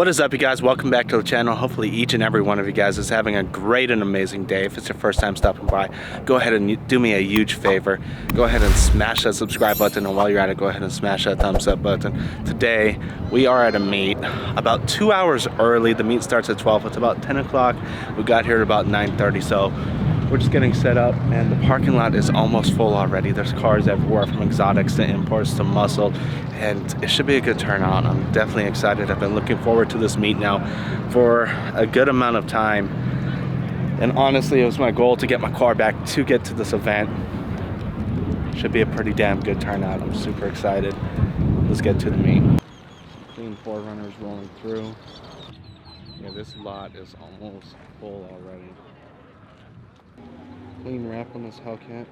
What is up, you guys? Welcome back to the channel. Hopefully each and every one of you guys is having a great and amazing day. If it's your first time stopping by, go ahead and do me a huge favor. Go ahead and smash that subscribe button, and while you're at it, go ahead and smash that thumbs up button. Today we are at a meet about 2 hours early. The meet starts at 12. It's about 10 o'clock. We got here at about 9:30, so we're just getting set up, and the parking lot is almost full already. There's cars everywhere, from exotics to imports to muscle, and it should be a good turnout. I'm definitely excited. I've been looking forward to this meet now for a good amount of time, and honestly, it was my goal to get my car back to get to this event. Should be a pretty damn good turnout. I'm super excited. Let's get to the meet. Clean 4Runners rolling through. Yeah, this lot is almost full already. Clean wrap on this Hellcat.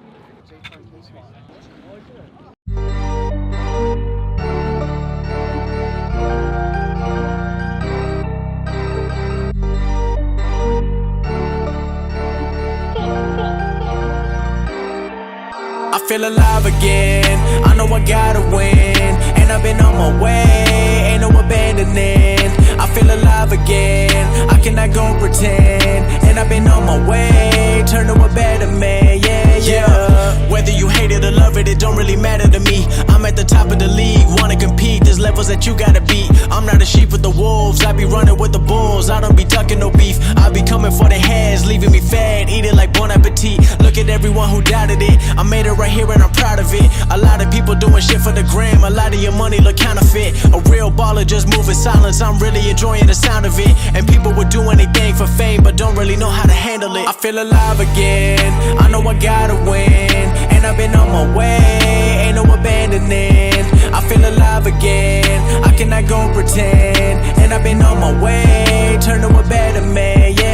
I feel alive again, I know I gotta win, and I've been on my way, ain't no abandoning. I feel alive again, I cannot go pretend, and I've been on my way, turn to a better man, yeah. Whether you hate it or love it, it don't really matter to me. I'm at the top of the league, wanna compete, there's levels that you gotta beat. I'm not a sheep with the wolves, I be running with the bulls, I don't be ducking no beef. I be coming for the heads, leaving me fed, eating like bon appetit. Look at everyone who doubted it, I made it right here and I'm proud of it. A lot of people doing shit for the gram, a lot of your money look counterfeit. A real baller just moving silence, I'm really enjoying the sound of it. And people would do anything for fame, but don't really know how to handle it. I feel alive again, I know I gotta win, and I've been on my way, ain't no abandoning. I feel alive again, I cannot go pretend, and I've been on my way, turn to a better man, yeah.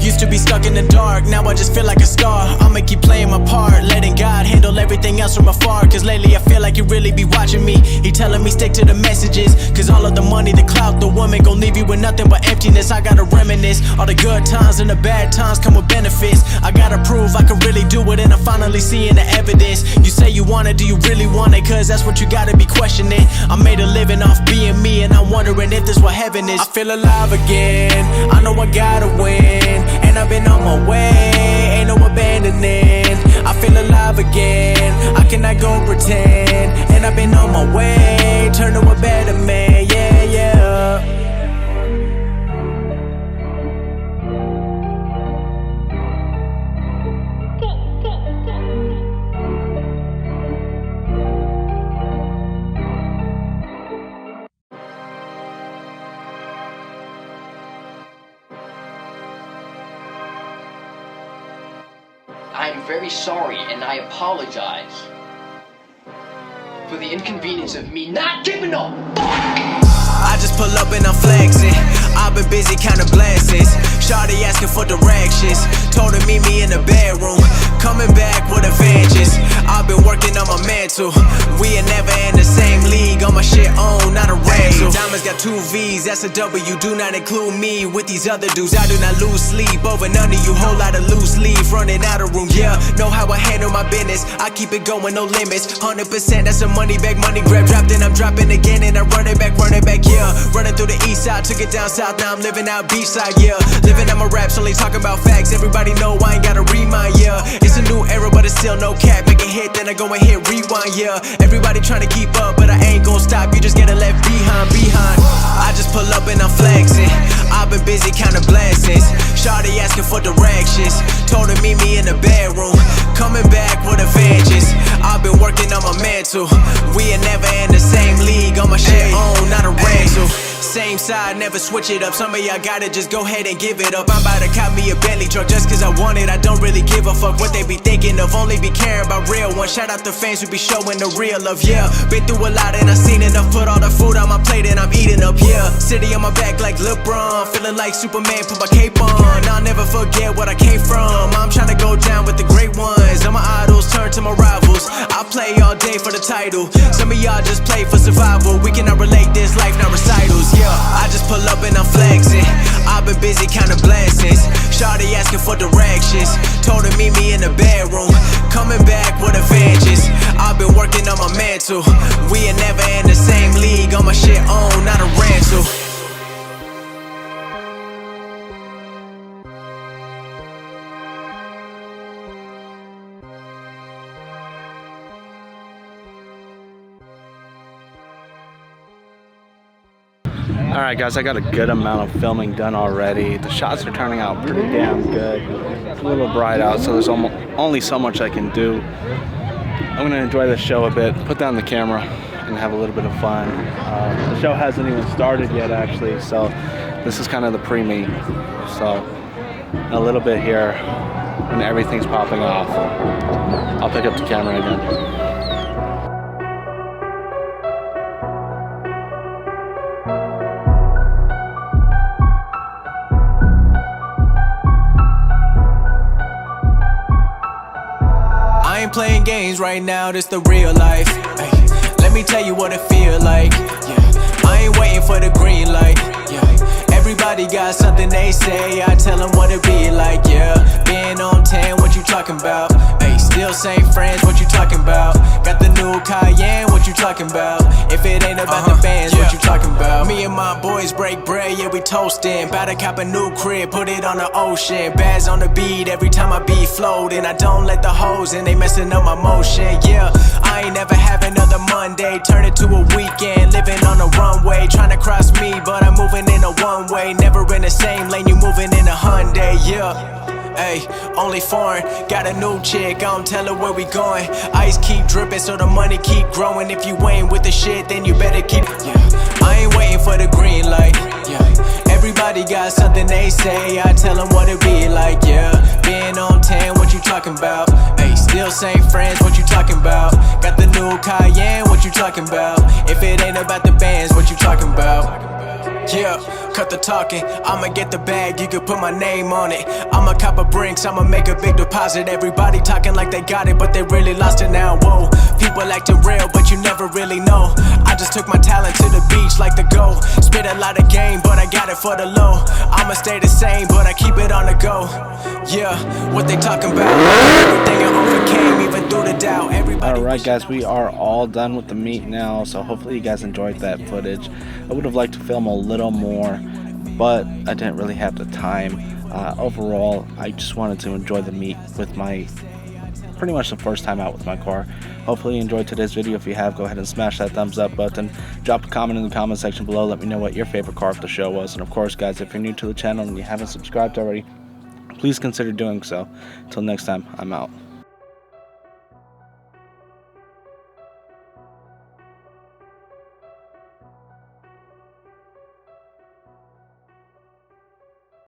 Used to be stuck in the dark, now I just feel like a star. I'ma keep playing my part, letting God handle everything else from afar. Cause lately I feel like he really be watching me. He telling me stick to the messages, cause all of the money, the clout, the woman gon' leave you with nothing but emptiness. I gotta reminisce, all the good times and the bad times come with benefits. I gotta prove I can really do it, and I'm finally seeing the evidence. You say you want it, do you really want it? Cause that's what you gotta be questioning. I made a living off being me, and I'm wondering if this what heaven is. I feel alive again, I know I gotta win, and I've been on my way, ain't no abandoning. I feel alive again, I cannot go pretend, and I've been on my way, turn to a better man, yeah. I am very sorry, and I apologize for the inconvenience of me not giving a fuck. I just pull up and I'm flexing, I've been busy counting blessings. Shawty asking for directions, told her meet me in the bedroom, coming back with a vengeance. I've been working on my mental, we ain't never in the same league. On my shit on, not a rental. Diamonds got 2 V's, that's a W, do not include me with these other dudes. I do not lose sleep over none of you, whole lot of loose leaf running out of room, yeah. Know how I handle my business, I keep it going, no limits. 100% that's a money back, money grab, dropped and I'm dropping again, and I run it back, yeah. Running through the east side, took it down south, now I'm living out beach side, yeah. Living out my raps, only talking about facts, everybody know I ain't gotta remind, yeah. It's a new era, but it's still no cap, make a hit, then I go and hit rewind, yeah. Everybody trying to keep up, but I ain't gon' stop, you just get left behind. I just pull up and I'm flexing, I've been busy counting blessings. Shawty asking for directions, told her meet me in the bedroom, coming back with a vengeance. I've been working on my mental, we ain't never in the same league. On my shit on, not a rental. Same side, never switch it up. Some of y'all got it, just go ahead and give it up. I'm about to cop me a Bentley truck just cause I want it. I don't really give a fuck what they be thinking of, only be caring about real ones. Shout out the fans who be showing the real love, yeah. Been through a lot and I seen enough, put all the food on my plate and I'm eating up, yeah. City on my back like LeBron, feeling like Superman, put my cape on. I'll never forget what I came from, I'm trying to go down with the great ones. All my idols turn to my rivals, I play all day for the title. Some of y'all just play for survival, we cannot relate this life, not recitals, yeah. I just pull up and I'm flexing, I've been busy counting blessings. Shawty asking for directions, told her meet me in the bedroom, coming back with a vengeance. I've been working on my mental, we ain't never in the same league. On my shit on, not a rental. Alright guys, I got a good amount of filming done already. The shots are turning out pretty damn good. It's a little bright out, so there's only so much I can do. I'm going to enjoy the show a bit, put down the camera, and have a little bit of fun. The show hasn't even started yet actually, so this is kind of the pre-meet. So a little bit here, when everything's popping off, I'll pick up the camera again. I ain't playing games right now, this the real life. Ay, let me tell you what it feel like. Yeah, I ain't waiting for the green light. Yeah, everybody got something they say. I tell them what it be like. Yeah, being on 10, what you talking about? Ay, still same friends, what you talking about? Got the new Cayenne, what you talking about? If it ain't about the bands, what you talking about? Me and my boys break bread, yeah, we toasting. Bout to cop a new crib, put it on the ocean. Bags on the beat, every time I be floating. I don't let the hoes in, they messing up my motion. Yeah, I ain't never have another Monday, turn it to a weekend. Living on a runway, trying to cross me, but I'm moving in a one-way. Never in the same lane, you moving in a Hyundai, yeah. Ayy, only foreign, got a new chick, I don't tell her where we going. Ice keep dripping so the money keep growing. If you ain't with the shit, then you better keep, yeah. I ain't waiting for the green light, yeah. Everybody got something they say, I tell them what it be like, yeah. Being on 10, what you talking about? Ayy, still same friends, what you talking about? Got the new Cayenne, what you talking about? If it ain't about the bands, what you talking about? Yeah, cut the talking, I'ma get the bag, you can put my name on it. I'ma cop a Brinks, I'ma make a big deposit. Everybody talking like they got it, but they really lost it now, whoa. People acting real, but you never really know. I just took my talent to the beach like the go. Spit a lot of game, but I got it for the low. I'ma stay the same, but I keep it on the go. Yeah, what they talking about? Everything I overcame, even through the doubt. Alright guys, we are all done with the meet now, so hopefully you guys enjoyed that footage. I would have liked to film a little more, but I didn't really have the time. Overall, I just wanted to enjoy the meet with my, pretty much the first time out with my car. Hopefully you enjoyed today's video. If you have, go ahead and smash that thumbs up button. Drop a comment in the comment section below. Let me know what your favorite car of the show was. And of course guys, if you're new to the channel and you haven't subscribed already, please consider doing so. Until next time, I'm out.